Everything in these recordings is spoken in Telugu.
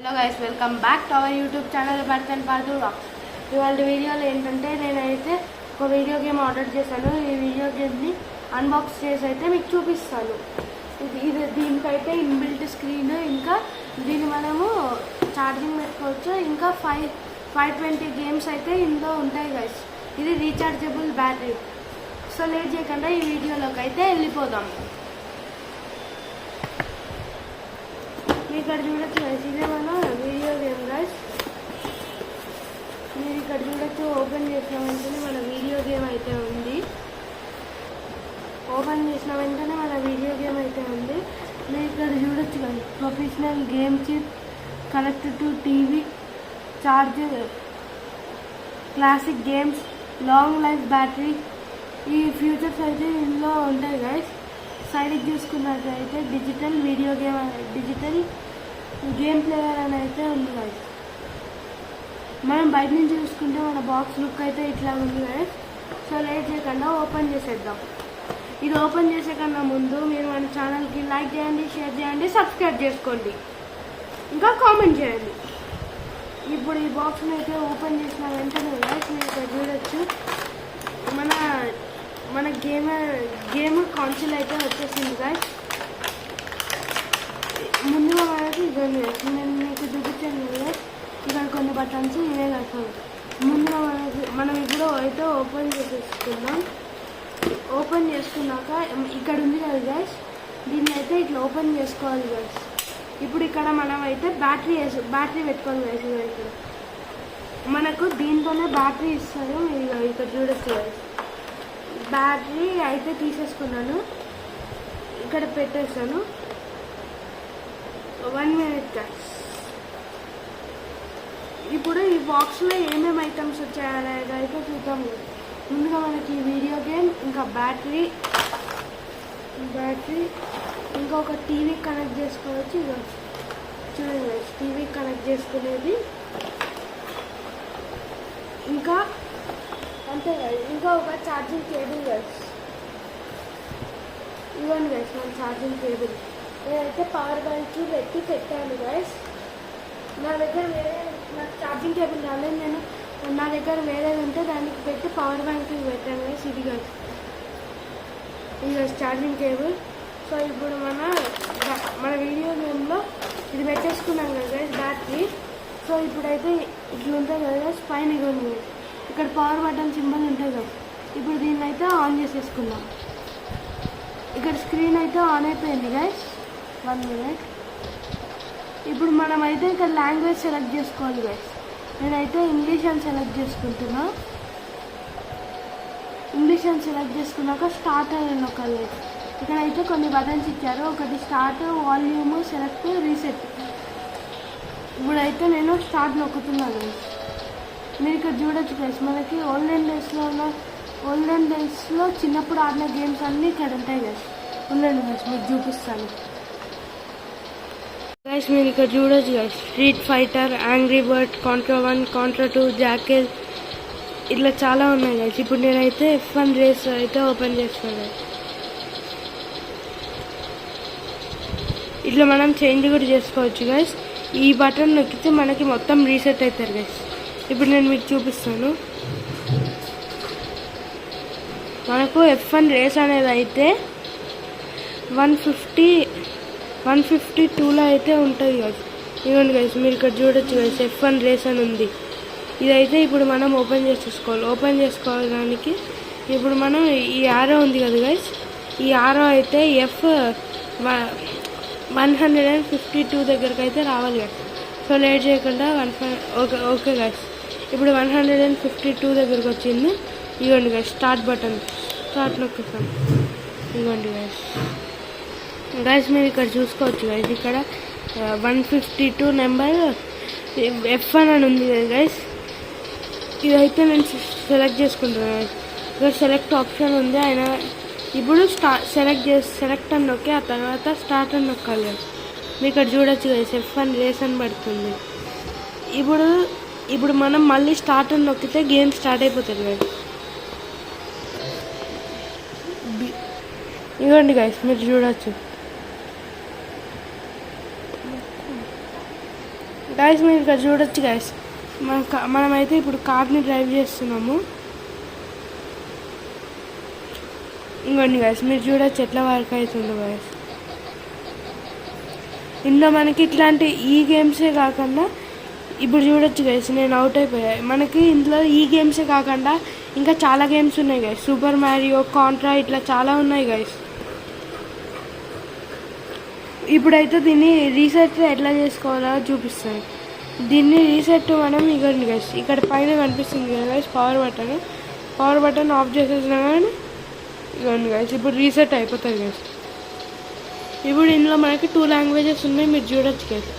Hello guys, welcome back to our YouTube channel బర్తన్ పాటు వ్లాగ్స్. ఇవాళ వీడియోలో ఏంటంటే నేనైతే ఒక వీడియో గేమ్ ఆర్డర్ చేశాను. ఈ వీడియో గేమ్ని అన్బాక్స్ చేసి అయితే మీకు చూపిస్తాను. దీనికైతే ఇన్బిల్ట్ స్క్రీన్, ఇంకా దీన్ని మనము ఛార్జింగ్ పెట్టుకోవచ్చు. ఇంకా 520 గేమ్స్ అయితే ఇందులో ఉంటాయి గైస్. ఇది రీఛార్జబుల్ బ్యాటరీ. సో లేట్ చేయకుండా ఈ వీడియోలోకి అయితే వెళ్ళిపోదాం. ఇక్కడ చూడొచ్చు గైస్, ఇదే మన వీడియో గేమ్ గైస్. మీరు ఇక్కడ చూడొచ్చు, ఓపెన్ చేసిన వెంటనే మన వీడియో గేమ్ అయితే ఉంది. మీరు ఇక్కడ చూడొచ్చు guys, professional game chip, connect to TV, charger, classic games, long life battery, ఈ ఫ్యూచర్స్ అయితే ఇందులో ఉంటాయి గైస్. సైడ్కి చూసుకున్నట్లయితే డిజిటల్ గేమ్ ప్లేయర్ అని అయితే ఉంది గైస్. మనం బయట నుంచి చూసుకుంటే మన బాక్స్ లుక్ అయితే ఇట్లా ఉంది గైస్. సో లేట్ చేయకుండా ఓపెన్ చేసేద్దాం. ఇది ఓపెన్ చేసే కన్నా ముందు మీరు మన ఛానల్కి లైక్ చేయండి, షేర్ చేయండి, సబ్స్క్రైబ్ చేసుకోండి, ఇంకా కామెంట్ చేయండి. ఇప్పుడు ఈ బాక్స్ని అయితే ఓపెన్ చేసిన వెంటనే గైస్ మీరు ఇక్కడ చూడొచ్చు, మన గేమ్ కాన్సోల్ అయితే వచ్చేసింది గైస్. ముందుగా మనకి ఇవన్నీ నేను మీకు చూపించాను కదా, ఇక్కడ కొన్ని బటన్స్ ఇవే కాదు. ముందుగా మనం ఇప్పుడు అయితే ఓపెన్ చేసేసుకుందాం. ఓపెన్ చేసుకున్నాక ఇక్కడ ఉంది కదా గైస్, దీన్ని అయితే ఇట్లా ఓపెన్ చేసుకోవాలి గైస్. ఇప్పుడు ఇక్కడ మనం అయితే బ్యాటరీ పెట్టుకోవాలి గైస్. ఇక్కడ మనకు దీంతోనే బ్యాటరీ ఇస్తారు. మీరు ఇక్కడ చూడొచ్చు గైస్, బ్యాటరీ అయితే తీసేసుకున్నాను, ఇక్కడ పెట్టేస్తాను. 1 minute గైస్. ఇప్పుడు ఈ బాక్స్లో ఏమేమి ఐటమ్స్ వచ్చాయనేది అయితే చూద్దాం. ముందుగా మనకి వీడియో గేమ్, ఇంకా బ్యాటరీ, ఇంకా ఒక టీవీ కనెక్ట్ చేసుకోవచ్చు. ఇక చూడండి గైస్, టీవీ కనెక్ట్ చేసుకునేది, ఇంకా అంతే గైస్, ఇంకా ఒక ఛార్జింగ్ కేబుల్ గైస్. ఇవ్వండి గైస్ మన ఛార్జింగ్ కేబుల్. నేనైతే పవర్ బ్యాంక్ పెట్టాను గైస్. నాకు ఛార్జింగ్ కేబుల్ రాలేదు, నా దగ్గర వేరేది ఉంటే దానికి పెట్టి పవర్ బ్యాంక్కి పెట్టాను గైస్. ఇది గైస్ ఛార్జింగ్ కేబుల్. సో ఇప్పుడు మన వీడియో గేమ్లో ఇది పెట్టేసుకున్నాం కదా గైస్ బ్యాటరీ. సో ఇప్పుడైతే ఇట్లా ఉంటుంది కదా గైస్, పైన ఇవ్వండి, ఇక్కడ పవర్ బటన్ సింబల్ ఉంటుంది కదా. ఇప్పుడు దీన్ని అయితే ఆన్ చేసేసుకున్నాం. ఇక్కడ స్క్రీన్ అయితే ఆన్ అయిపోయింది గైస్. 1 minute. ఇప్పుడు మనమైతే ఇక్కడ లాంగ్వేజ్ సెలెక్ట్ చేసుకోవాలి గైస్. నేనైతే ఇంగ్లీష్ అని సెలెక్ట్ చేసుకుంటున్నా. ఇంగ్లీష్ అని సెలెక్ట్ చేసుకున్నాక స్టార్ట్ అని నొక్కాలి. ఇక్కడైతే కొన్ని బటన్స్ ఇచ్చారు, ఒకటి స్టార్ట్, వాల్యూమ్, సెలెక్ట్, రీసెట్. ఇప్పుడైతే నేను స్టార్ట్ నొక్కుతున్నాను. మీరు ఇక్కడ చూడొచ్చు గైస్, మనకి ఓల్డెన్ డేస్లో చిన్నప్పుడు ఆడిన గేమ్స్ అన్నీ ఇక్కడ ఉంటాయి గైస్. ఉండండి గైస్ మీకు చూపిస్తాను గైస్. మీరు ఇక్కడ చూడొచ్చు guys, street fighter, angry bird, Contra 1, Contra 2, jackal, ఇట్లా చాలా ఉన్నాయి గైస్. ఇప్పుడు నేనైతే F1 రేస్ అయితే ఓపెన్ చేస్తాను. ఇట్లా మనం చేంజ్ కూడా చేసుకోవచ్చు గైస్. ఈ బటన్ నొక్కితే మనకి మొత్తం రీసెట్ అవుతారు గైస్. ఇప్పుడు నేను మీకు చూపిస్తాను. మనకు F1 రేస్ అనేది అయితే 152లో అయితే ఉంటుంది గైస్. ఇవ్వండి గైస్, మీరు ఇక్కడ చూడొచ్చు గైస్, F1 రేస్ అని ఉంది. ఇదైతే ఇప్పుడు మనం ఓపెన్ చేసుకోవడానికి ఇప్పుడు మనం ఈ ఆరో ఉంది కదా గైస్, ఈ ఆరో అయితే F152 దగ్గరకు అయితే రావాలి గైస్. సో లేట్ చేయకుండా ఓకే గైస్, ఇప్పుడు 152 దగ్గరకు వచ్చింది. ఇవ్వండి గైస్, స్టార్ట్ నొక్కుతాం. ఇవ్వండి గైస్ మీరు ఇక్కడ చూసుకోవచ్చు గైస్, ఇక్కడ 152 నెంబర్ F1 అని ఉంది కదా గైస్. ఇదైతే నేను సెలెక్ట్ చేసుకుంటున్నాను. ఇక్కడ సెలెక్ట్ ఆప్షన్ ఉంది, ఆయన ఇప్పుడు సెలెక్ట్ అని నొక్కి ఆ తర్వాత స్టార్ట్ అని నొక్కాలి గైస్. మీరు ఇక్కడ చూడొచ్చు గైస్, F1 రేస్ అని పడుతుంది. ఇప్పుడు మనం మళ్ళీ స్టార్ట్ అని నొక్కితే గేమ్ స్టార్ట్ అయిపోతుంది గైస్. ఇవ్వండి గైస్ మీరు చూడొచ్చు, గైస్ మీరు ఇక్కడ చూడొచ్చు గైస్, మనమైతే ఇప్పుడు కార్ని డ్రైవ్ చేస్తున్నాము. ఇంకోండి గైస్ మీరు చూడొచ్చు ఎట్లా వర్క్ అవుతుందో గైస్. ఇందులో మనకి ఇట్లాంటి ఈ గేమ్సే కాకుండా ఇప్పుడు చూడొచ్చు గైస్ నేను అవుట్ అయిపోయాయి. మనకి ఇందులో ఈ గేమ్సే కాకుండా ఇంకా చాలా గేమ్స్ ఉన్నాయి గైస్. సూపర్ మ్యారియో, కాంట్రా ఇట్లా చాలా ఉన్నాయి గైస్. ఇప్పుడైతే దీన్ని రీసెట్ ఎట్లా చేసుకోవాలో చూపిస్తాను. దీన్ని రీసెట్ మనం ఇవ్వండి గైస్, ఇక్కడ పైన కనిపిస్తుంది కదా గైస్ పవర్ బటన్ ఆఫ్ చేసేసినా కానీ ఇవ్వండి గైస్ ఇప్పుడు రీసెట్ అయిపోతుంది గైస్. ఇప్పుడు ఇందులో మనకి 2 లాంగ్వేజెస్ ఉన్నాయి, మీరు చూడొచ్చు గైస్.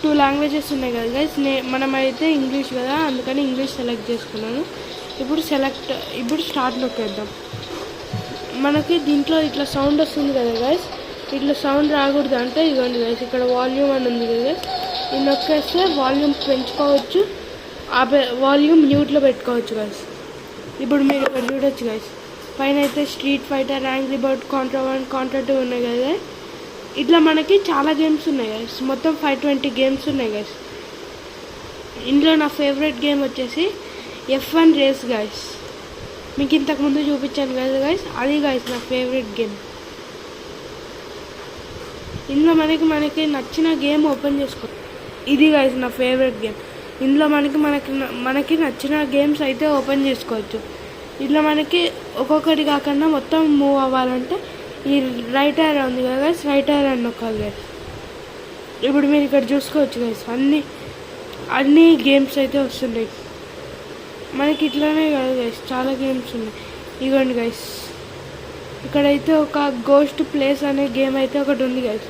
2 లాంగ్వేజెస్ ఉన్నాయి కదా గైస్. మనమైతే ఇంగ్లీష్ కదా, అందుకని ఇంగ్లీష్ సెలెక్ట్ చేసుకున్నాను. ఇప్పుడు స్టార్ట్ నొక్కేద్దాం. మనకి దీంట్లో ఇట్లా సౌండ్ వస్తుంది కదా గైస్, ఇట్లా సౌండ్ రాకూడదు అంటే ఇవ్వండి గైస్ ఇక్కడ వాల్యూమ్ అని ఉంది కదా గైస్, ఇది నొక్కేస్తే వాల్యూమ్ పెంచుకోవచ్చు, వాల్యూమ్ మ్యూట్లో పెట్టుకోవచ్చు గైస్. ఇప్పుడు మీరు ఇక్కడ చూడొచ్చు గైస్, పైన అయితే street fighter, angry bird, Contra 1, Contra 2 ఉన్నాయి కదా. ఇట్లా మనకి చాలా గేమ్స్ ఉన్నాయి గైస్, మొత్తం 520 గేమ్స్ ఉన్నాయి గైస్. ఇందులో నా ఫేవరెట్ గేమ్ వచ్చేసి F1 రేస్ గైస్. మీకు ఇంతకుముందు చూపించాను కదా గైస్, అది గైస్ నా ఫేవరెట్ గేమ్. ఇందులో మనకి నచ్చిన గేమ్ ఓపెన్ చేసుకో. ఇది గైస్ నా ఫేవరెట్ గేమ్. ఇందులో మనకి నచ్చిన గేమ్స్ అయితే ఓపెన్ చేసుకోవచ్చు. ఇట్లా మనకి ఒక్కొక్కటి కాకుండా మొత్తం మూవ్ అవ్వాలంటే ఈ రైట్ హ్యాండ్ ఉంది కదా గైస్, రైట్ హ్యాండ్ నొక్కాలి గైస్. ఇప్పుడు మీరు ఇక్కడ చూసుకోవచ్చు గైస్, అన్ని గేమ్స్ అయితే వస్తున్నాయి మనకి. ఇట్లానే కదా గైస్ చాలా గేమ్స్ ఉన్నాయి. ఇవ్వండి గైస్ ఇక్కడైతే ఒక గోస్ట్ ప్లేస్ అనే గేమ్ అయితే ఒకటి ఉంది గైస్.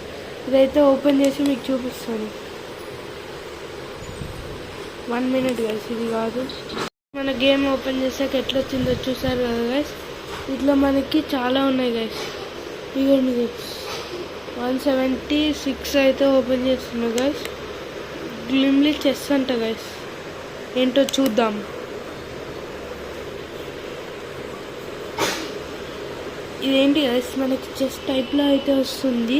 ఇదైతే ఓపెన్ చేసి మీకు చూపిస్తాను. 1 మినిట్ గైస్, ఇది కాదు. మన గేమ్ ఓపెన్ చేసాక ఎట్లా వచ్చిందో చూసారు కదా గైస్. ఇట్లా మనకి చాలా ఉన్నాయి గైస్. ఇవ్వండి గైస్ 176 అయితే ఓపెన్ చేస్తున్నా గైస్. గ్లిమ్లీ చెస్ అంట గైస్, ఏంటో చూద్దాం. ఇదేంటి గైస్ మనకి చెస్ టైప్లో అయితే వస్తుంది,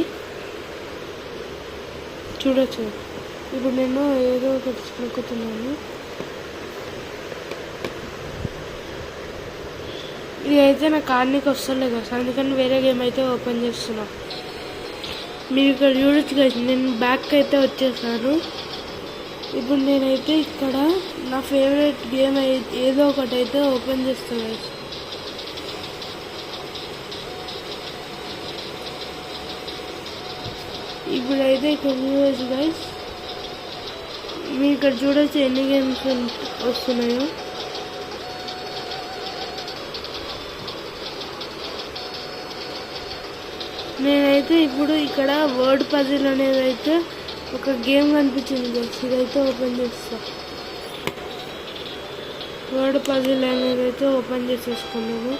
చూడొచ్చు. ఇప్పుడు నేను ఏదో ఒకటి నొక్కుతున్నాను. ఇది అయితే నాకు ఆడనీకి వస్తలేదు కదా, అందుకని వేరే గేమ్ అయితే ఓపెన్ చేస్తున్నా. మీరు ఇక్కడ చూడొచ్చు కదా, నేను బ్యాక్ అయితే వచ్చేసాను. ఇప్పుడు నేనైతే ఇక్కడ నా ఫేవరెట్ గేమ్ ఏదో ఒకటి అయితే ఓపెన్ చేస్తాను. ఇప్పుడైతే ఇక్కడ చూడొచ్చు గైస్, మీరు ఇక్కడ చూడొచ్చు ఎన్ని గేమ్స్ వస్తున్నాయో. నేనైతే ఇప్పుడు ఇక్కడ వర్డ్ పజిల్ అనేది అయితే ఒక గేమ్ కనిపించింది గైస్, ఇదైతే ఓపెన్ చేస్తా. వర్డ్ పజిల్ అనేది అయితే ఓపెన్ చేసేసుకున్నాను.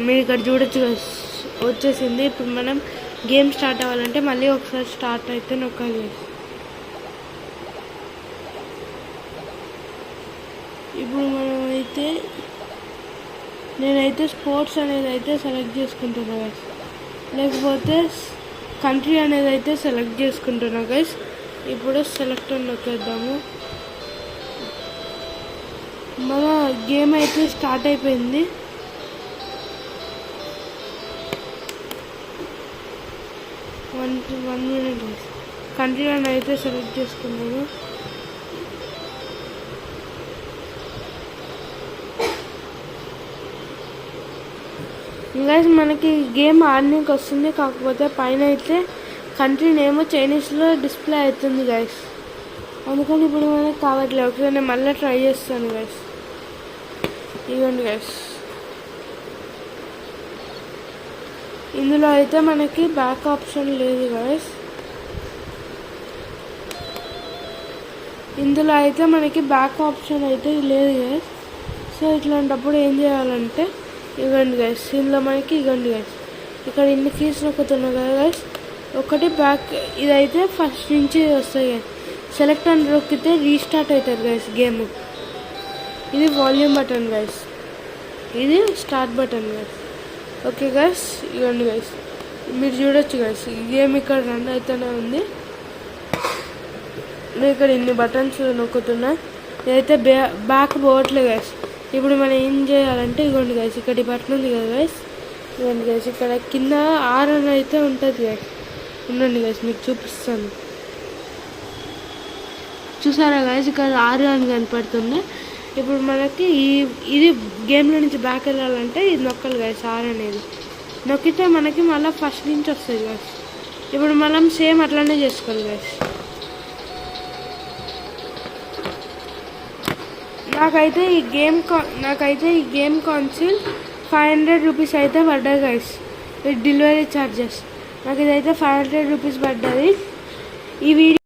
మీరు ఇక్కడ చూడొచ్చు గైస్ వచ్చేసింది. ఇప్పుడు మనం గేమ్ స్టార్ట్ అవ్వాలంటే మళ్ళీ ఒకసారి స్టార్ట్ అయితే నొక్కాలి. ఇప్పుడు నేనైతే స్పోర్ట్స్ అనేది అయితే సెలెక్ట్ చేసుకుంటున్నా గైస్, లేకపోతే కంట్రీ అనేది అయితే సెలెక్ట్ చేసుకుంటున్నా గైస్. ఇప్పుడు సెలెక్ట్ నొక్కేద్దాము. మన గేమ్ అయితే స్టార్ట్ అయిపోయింది. వన్ మినిట్ గైస్, కంట్రీ అని అయితే సెలెక్ట్ చేసుకున్నాము. గైస్ మనకి గేమ్ ఆడడానికి వస్తుంది, కాకపోతే పైన అయితే కంట్రీ నేమ్ చైనీస్లో డిస్ప్లే అవుతుంది గైస్, అందుకని ఇప్పుడు మనకి కావట్లేదు. ఒకసారి నేను మళ్ళీ ట్రై చేస్తాను గైస్. ఇవ్వండి గైస్, ఇందులో అయితే మనకి బ్యాక్ ఆప్షన్ లేదు గైస్. ఇందులో అయితే మనకి బ్యాక్ ఆప్షన్ అయితే లేదు గైస్. సో ఇట్లాంటప్పుడు ఏం చేయాలంటే ఇవ్వండి గైస్, ఇందులో మనకి ఇవ్వండి గైస్, ఇక్కడ ఇన్ని కీస్ నొక్కుతున్నాయి కదా గైస్. ఒకటి బ్యాక్, ఇదైతే ఫస్ట్ నుంచి వస్తాయి గైస్. సెలెక్ట్ అని నొక్కితే రీస్టార్ట్ అవుతుంది గైస్ గేమ్. ఇది వాల్యూమ్ బటన్ గైస్, ఇది start button guys. Okay guys, ఇవ్వండి గైస్, మీరు చూడొచ్చు గైస్, ఈ గేమ్ ఇక్కడ రన్ అయితేనే ఉంది. ఇక్కడ ఇన్ని బటన్స్ నొక్కుతున్నా, ఇదైతే బ్యాక్ పోవట్లేదు గైస్. ఇప్పుడు మనం ఏం చేయాలంటే ఇగోండి గైస్, ఇక్కడ ఈ బటన్ ఉంది కదా గైస్, ఇవ్వండి గైస్, ఇక్కడ కింద ఆర్ అని అయితే ఉంటుంది గైస్. ఉండండి గైస్ మీకు చూపిస్తాను. చూసారా గైస్, ఇక్కడ ఆర్ అని కనపడుతుంది. ఇప్పుడు మనకి ఇది గేమ్లో నుంచి బ్యాక్ వెళ్ళాలంటే ఇది నొక్కాలి గైస్, ఆర్ అనేది నొక్కితే మనకి మళ్ళీ ఫస్ట్ నుంచి వస్తుంది గైస్. ఇప్పుడు మనం సేమ్ అట్లానే చేసుకోవాలి గైస్. నాకైతే ఈ గేమ్ కౌన్సిల్ 500 రూపీస్ అయితే పడ్డాయి గైస్ విత్ డెలివరీ ఛార్జెస్. నాకు ఇదైతే 500 రూపీస్ పడ్డది. ఈ వీడియో